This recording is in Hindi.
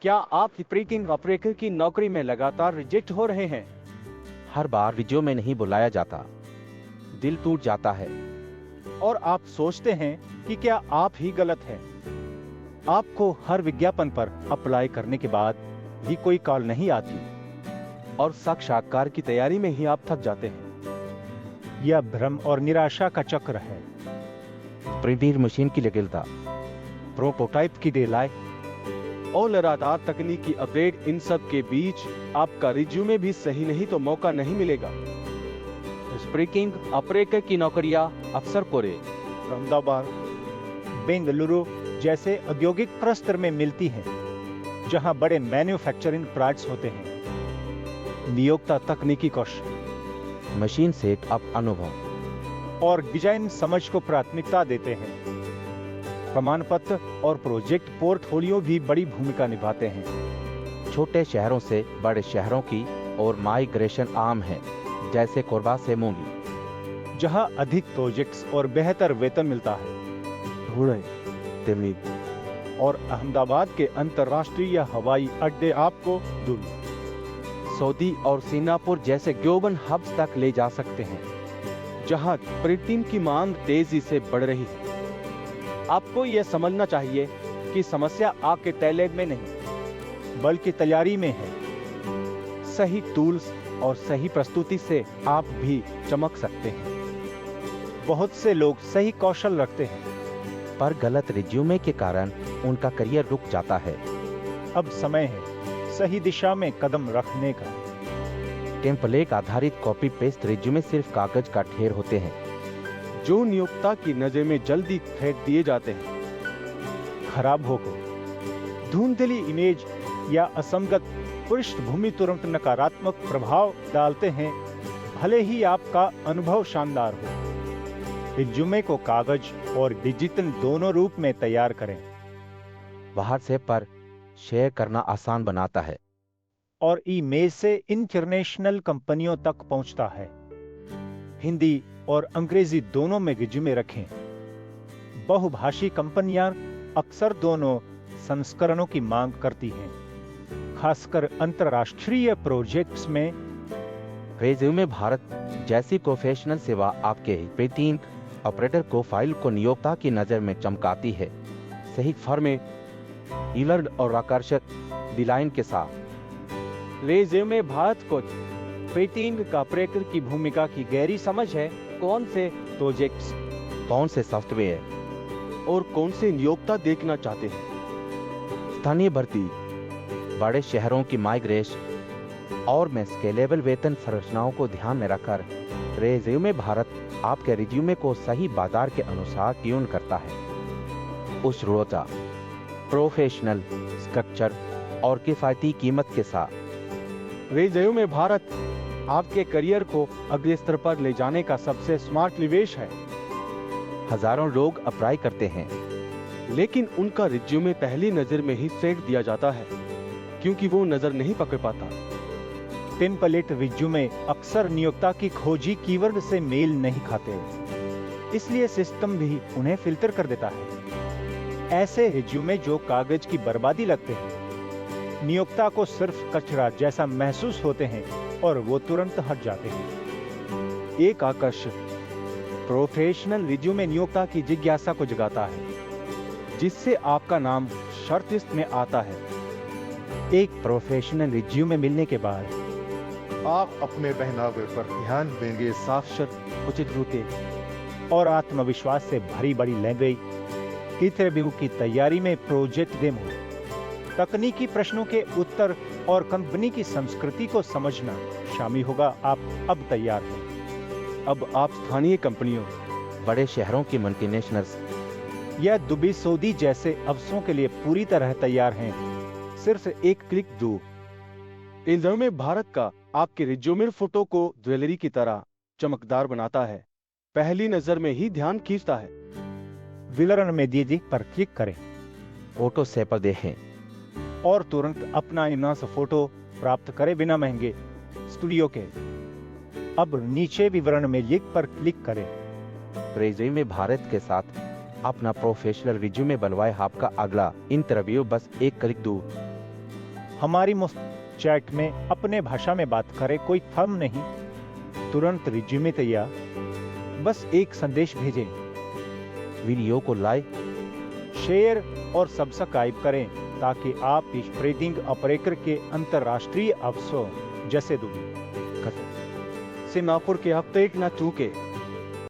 क्या आप प्रिंटिंग ऑपरेटर की नौकरी में लगातार रिजेक्ट हो रहे हैं? हर बार रिज्यूम में नहीं बुलाया जाता, दिल टूट जाता है। और आप सोचते हैं कि क्या आप ही गलत हैं। आपको हर विज्ञापन पर अप्लाई करने के बाद भी कोई कॉल नहीं आती और साक्षात्कार की तैयारी में ही आप थक जाते हैं। यह भ्रम और निराशा का चक्र है। प्रिंटिंग मशीन की जटिलता, प्रोटोटाइप की डिले और लगातार तकनीकी अपडेट, इन सब के बीच आपका रिज्यूमे भी सही नहीं तो मौका नहीं मिलेगा। स्प्रिंटिंग ऑपरेटर की नौकरियां अक्सर कोरे, अहमदाबाद, बेंगलुरु जैसे औद्योगिक क्लस्टर में मिलती हैं, जहां बड़े मैन्युफैक्चरिंग प्लांट्स होते हैं। नियोक्ता तकनीकी कौशल, मशीन सेटअप अनुभव और डिजाइन समझ को प्राथमिकता देते हैं। प्रमाण पत्र और प्रोजेक्ट पोर्टफोलियो भी बड़ी भूमिका निभाते हैं। छोटे शहरों से बड़े शहरों की और माइग्रेशन आम है, जैसे कोरबा से मूंगी, जहां अधिक प्रोजेक्ट्स और बेहतर वेतन मिलता है। धुले, तेमनी और अहमदाबाद के अंतर्राष्ट्रीय हवाई अड्डे आपको दुनिया, सऊदी और सिंगापुर जैसे ग्लोबल हब्स तक ले जा सकते हैं, जहां प्रिंटिंग की मांग तेजी से बढ़ रही है। आपको यह समझना चाहिए कि समस्या आपके टैलेंट में नहीं, बल्कि तैयारी में है। सही टूल्स और सही प्रस्तुति से आप भी चमक सकते हैं। बहुत से लोग सही कौशल रखते हैं, पर गलत रिज्यूमे के कारण उनका करियर रुक जाता है। अब समय है सही दिशा में कदम रखने का। टेम्पलेट आधारित कॉपी पेस्ट रिज्यूमे सिर्फ कागज का ढेर होते हैं, जो नियोक्ता की नजर में जल्दी फेंक दिए जाते हैं। खराब हो गए, धुंधली इमेज या असंगत पृष्ठभूमि तुरंत नकारात्मक प्रभाव डालते हैं, भले ही आपका अनुभव शानदार हो। रिज्यूमे को कागज और डिजिटल दोनों रूप में तैयार करें। व्हाट्सएप पर शेयर करना आसान बनाता है और ईमेल से इंटरनेशनल कंपनियों तक पहुंचता है। हिंदी और अंग्रेजी दोनों में रिज्यूमे रखें। बहुभाषी कंपनियां अक्सर दोनों संस्करणों की मांग करती हैं, खासकर अंतर्राष्ट्रीय प्रोजेक्ट्स में। रिज्यूमे भारत जैसी प्रोफेशनल सेवा आपके प्रिंटिंग ऑपरेटर को फाइल को नियोक्ता की नजर में चमकाती है, सही फॉर्मेट, ईलर्ड और आकर्षक डिजाइन के साथ। रिज्यूमे भारत को प्रिंटिंग ऑपरेटर की भूमिका की गहरी समझ है। कौन से प्रोजेक्ट्स, कौन से सॉफ्टवेयर और कौन से नियोक्ता देखना चाहते हैं। स्थानीय भर्ती, बड़े शहरों की माइग्रेशन और में स्केलेबल वेतन संरचनाओं को ध्यान में रखकर रिज्यूमे भारत आपके रिज्यूमे को सही बाजार के अनुसार ट्यून करता है। उस रोजा प्रोफेशनल स्ट्रक्चर और किफायती कीमत के साथ। रिज्यूमे भारत आपके करियर को अगले स्तर पर ले जाने का सबसे स्मार्ट निवेश है। हजारों लोग अप्लाई करते हैं, लेकिन उनका रिज्यूमे पहली नजर में ही फेंक दिया जाता है, क्योंकि वो नजर नहीं पकड़ पाता। टेम्पलेट रिज्यूमे अक्सर नियोक्ता की खोजी कीवर्ड से मेल नहीं खाते, इसलिए सिस्टम भी उन्हें फिल्टर कर देता है। ऐसे रिज्यूमे जो कागज की बर्बादी लगते हैं, नियोक्ता को सिर्फ कचरा जैसा महसूस होते हैं और वो तुरंत हट जाते हैं। एक आकर्षक प्रोफेशनल रिज्यूमे नियोक्ता की जिज्ञासा को जगाता है, जिससे आपका नाम शॉर्ट लिस्ट में आता है। एक प्रोफेशनल रिज्यूमे मिलने के बाद आप अपने पहनावे पर ध्यान देंगे। साफ शर्ट, उचित जूते और आत्मविश्वास से भरी बड़ी लैंग्वेज। इंटरव्यू की तैयारी में प्रोजेक्ट डेमो, तकनीकी प्रश्नों के उत्तर और कंपनी की संस्कृति को समझना शामिल होगा। आप अब तैयार हैं। अब आप स्थानीय कंपनियों, बड़े शहरों की मल्टीनेशनल्स या दुबई सऊदी जैसे अवसरों के लिए पूरी तरह तैयार हैं। सिर्फ एक क्लिक दूर। रिज्यूमे भारत का आपके रिज्यूमे फोटो को ज्वेलरी की तरह चमकदार बनाता है, पहली नजर में ही ध्यान खींचता है। विवरण में दिए पर क्लिक करें, फोटो से पर देखें और तुरंत अपना इनास फोटो प्राप्त करें बिना महंगे स्टूडियो के। अब नीचे विवरण में लिंक पर क्लिक करें। रिज्यूमे भारत के साथ अपना प्रोफेशनल रिज्यूमे बनवाए। आपका अगला इंटरव्यू बस एक क्लिक दूर। हमारी मुफ्त चैट में अपने भाषा में बात करें, कोई थम नहीं, तुरंत रिज्यूमे तैयार, बस एक संदेश भेजें। वीडियो को लाइक, शेयर और सब्सक्राइब करें ताकि आप इस ट्रेडिंग ऑपरेटर के अंतर्राष्ट्रीय अवसर जैसे दुनिया सिंगापुर के अपडेट न चूके।